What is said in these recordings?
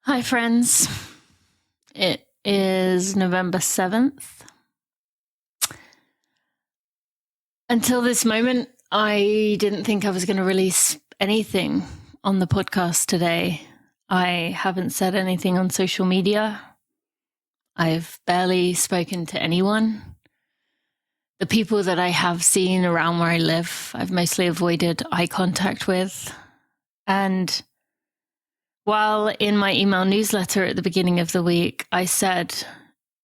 Hi, friends. It is November 7th. Until this moment, I didn't think I was going to release anything on the podcast today. I haven't said anything on social media. I've barely spoken to anyone. The people that I have seen around where I live, I've mostly avoided eye contact with. And while in my email newsletter at the beginning of the week, I said,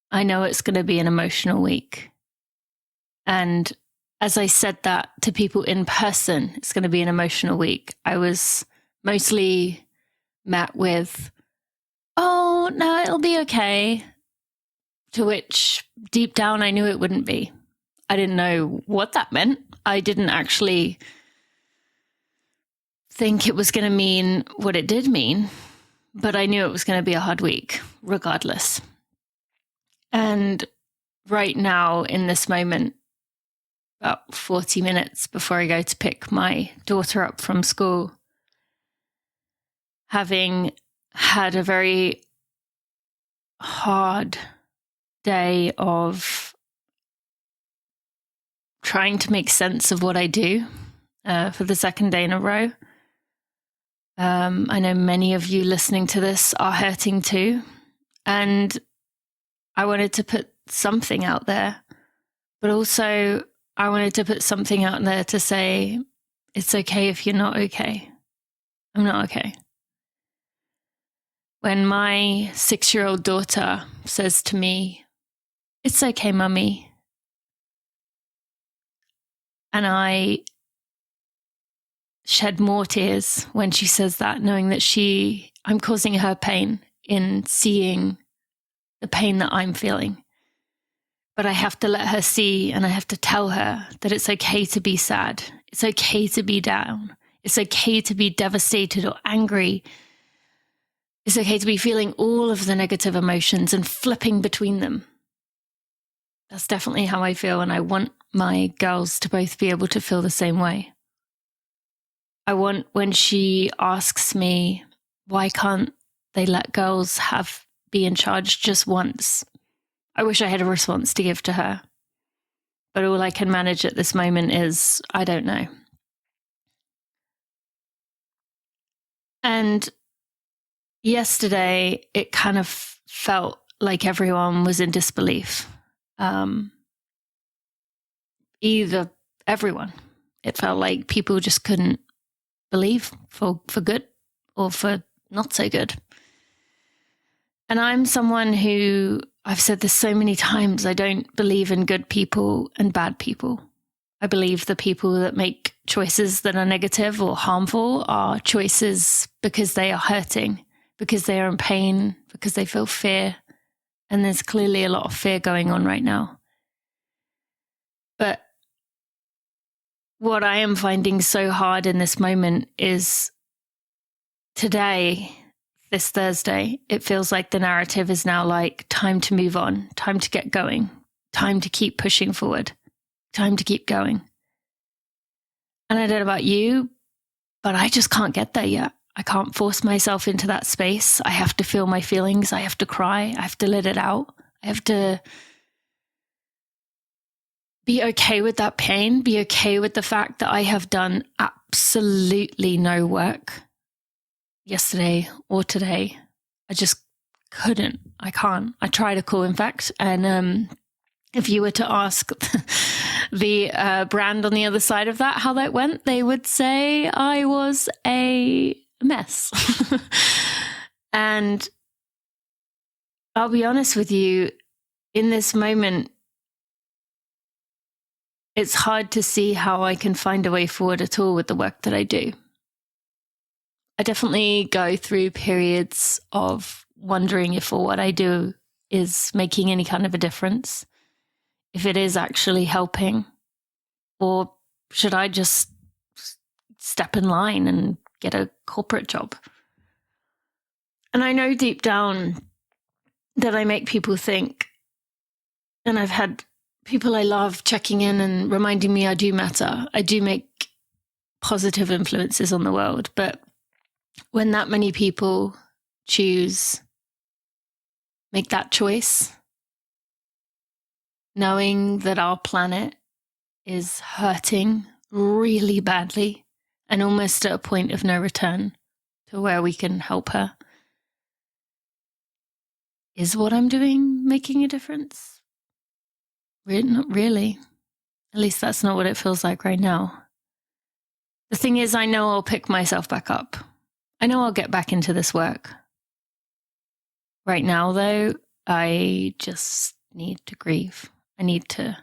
I know it's going to be an emotional week. And as I said that to people in person, it's going to be an emotional week, I was mostly met with, oh, no, it'll be okay. To which deep down, I knew it wouldn't be. I didn't know what that meant. I didn't actually think it was going to mean what it did mean. But I knew it was going to be a hard week, regardless. And right now, in this moment, about 40 minutes before I go to pick my daughter up from school, having had a very hard day of trying to make sense of what I do for the second day in a row. I know many of you listening to this are hurting too. And I wanted to put something out there, but also I wanted to put something out there to say, it's okay if you're not okay. I'm not okay. When my 6-year-old daughter says to me, it's okay, mummy. And I shed more tears when she says that, knowing that I'm causing her pain in seeing the pain that I'm feeling. But I have to let her see, and I have to tell her that it's okay to be sad. It's okay to be down. It's okay to be devastated or angry. It's okay to be feeling all of the negative emotions and flipping between them. That's definitely how I feel, and I want my girls to both be able to feel the same way. I want, when she asks me, why can't they let girls be in charge just once? I wish I had a response to give to her. But all I can manage at this moment is, I don't know. And yesterday, it kind of felt like everyone was in disbelief. Everyone. It felt like people just couldn't believe for good or for not so good. And I'm someone who, I've said this so many times, I don't believe in good people and bad people. I believe the people that make choices that are negative or harmful are choices because they are hurting, because they are in pain, because they feel fear. And there's clearly a lot of fear going on right now. But what I am finding so hard in this moment is today, this Thursday, it feels like the narrative is now like time to move on, time to get going, time to keep pushing forward, time to keep going. And I don't know about you, but I just can't get there yet. I can't force myself into that space. I have to feel my feelings. I have to cry. I have to let it out. I have to be okay with that pain, be okay with the fact that I have done absolutely no work yesterday or today. I just couldn't. I can't. I tried a call, in fact. And if you were to ask the brand on the other side of that how that went, they would say I was a mess. And I'll be honest with you, in this moment, it's hard to see how I can find a way forward at all with the work that I do. I definitely go through periods of wondering if what I do is making any kind of a difference, if it is actually helping, or should I just step in line and get a corporate job? And I know deep down that I make people think, and I've had people I love checking in and reminding me I do matter. I do make positive influences on the world. But when that many people make that choice, knowing that our planet is hurting really badly and almost at a point of no return to where we can help her. Is what I'm doing making a difference? Not really. At least that's not what it feels like right now. The thing is, I know I'll pick myself back up. I know I'll get back into this work. Right now, though, I just need to grieve. I need to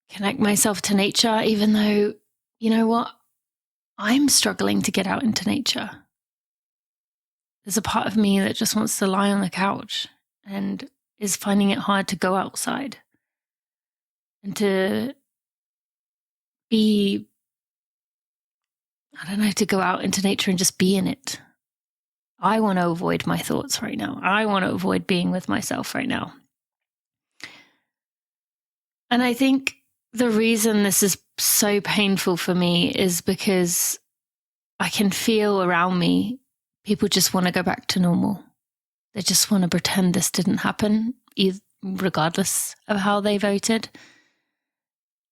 connect myself to nature, even though, you know what? I'm struggling to get out into nature. There's a part of me that just wants to lie on the couch and is finding it hard to go outside and to be, I don't know, to go out into nature and just be in it. I want to avoid my thoughts right now. I want to avoid being with myself right now. And I think the reason this is so painful for me is because I can feel around me people just want to go back to normal. They just want to pretend this didn't happen, regardless of how they voted.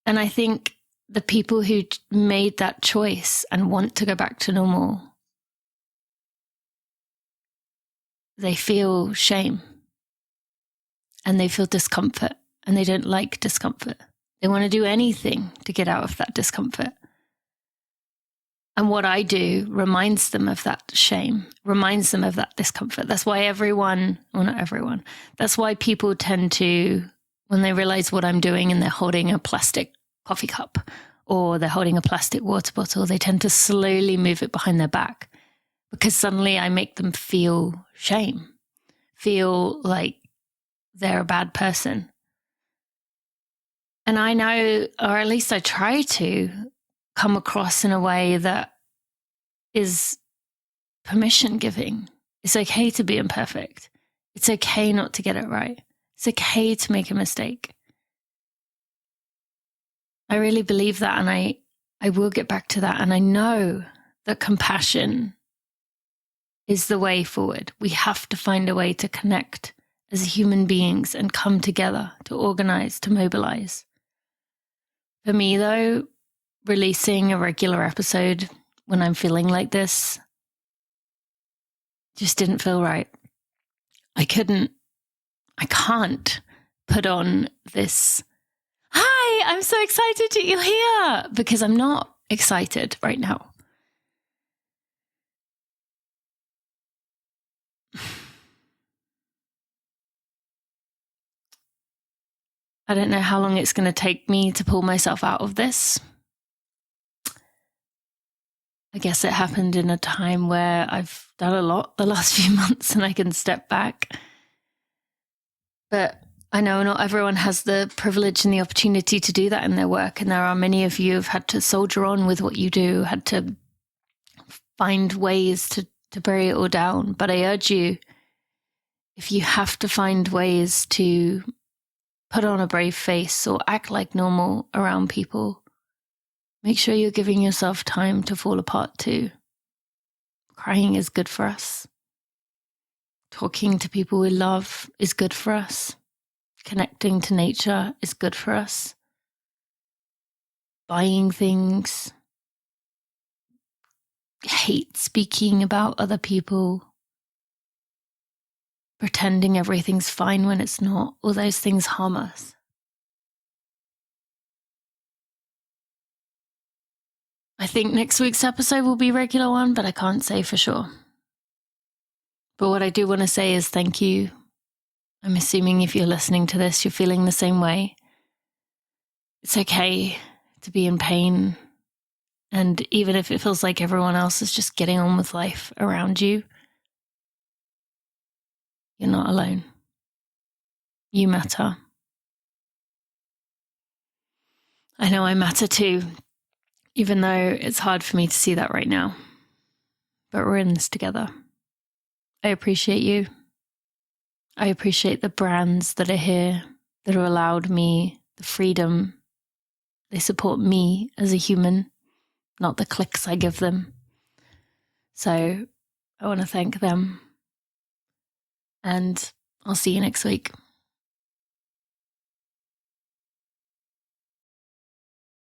And I think the people who made that choice and want to go back to normal, they feel shame and they feel discomfort and they don't like discomfort. They want to do anything to get out of that discomfort. And what I do reminds them of that shame, reminds them of that discomfort. That's why not everyone, that's why people tend to, when they realize what I'm doing and they're holding a plastic coffee cup or they're holding a plastic water bottle, they tend to slowly move it behind their back because suddenly I make them feel shame, feel like they're a bad person. And I know, or at least I try to, come across in a way that is permission giving. It's okay to be imperfect. It's okay not to get it right. It's okay to make a mistake. I really believe that, and I will get back to that. And I know that compassion is the way forward. We have to find a way to connect as human beings and come together, to organize, to mobilize. For me, though, releasing a regular episode when I'm feeling like this just didn't feel right. I can't put on this, hi, I'm so excited that you're here, because I'm not excited right now. I don't know how long it's going to take me to pull myself out of this. I guess it happened in a time where I've done a lot the last few months and I can step back. But I know not everyone has the privilege and the opportunity to do that in their work. And there are many of you who've had to soldier on with what you do, had to find ways to bury it all down. But I urge you, if you have to find ways to put on a brave face or act like normal around people, make sure you're giving yourself time to fall apart too. Crying is good for us. Talking to people we love is good for us. Connecting to nature is good for us. Buying things, hate speaking about other people, pretending everything's fine when it's not, all those things harm us. I think next week's episode will be a regular one, but I can't say for sure. But what I do want to say is thank you. I'm assuming if you're listening to this, you're feeling the same way. It's okay to be in pain. And even if it feels like everyone else is just getting on with life around you, you're not alone. You matter. I know I matter too, even though it's hard for me to see that right now. But we're in this together. I appreciate you. I appreciate the brands that are here, that have allowed me the freedom. They support me as a human, not the clicks I give them. So I want to thank them. And I'll see you next week.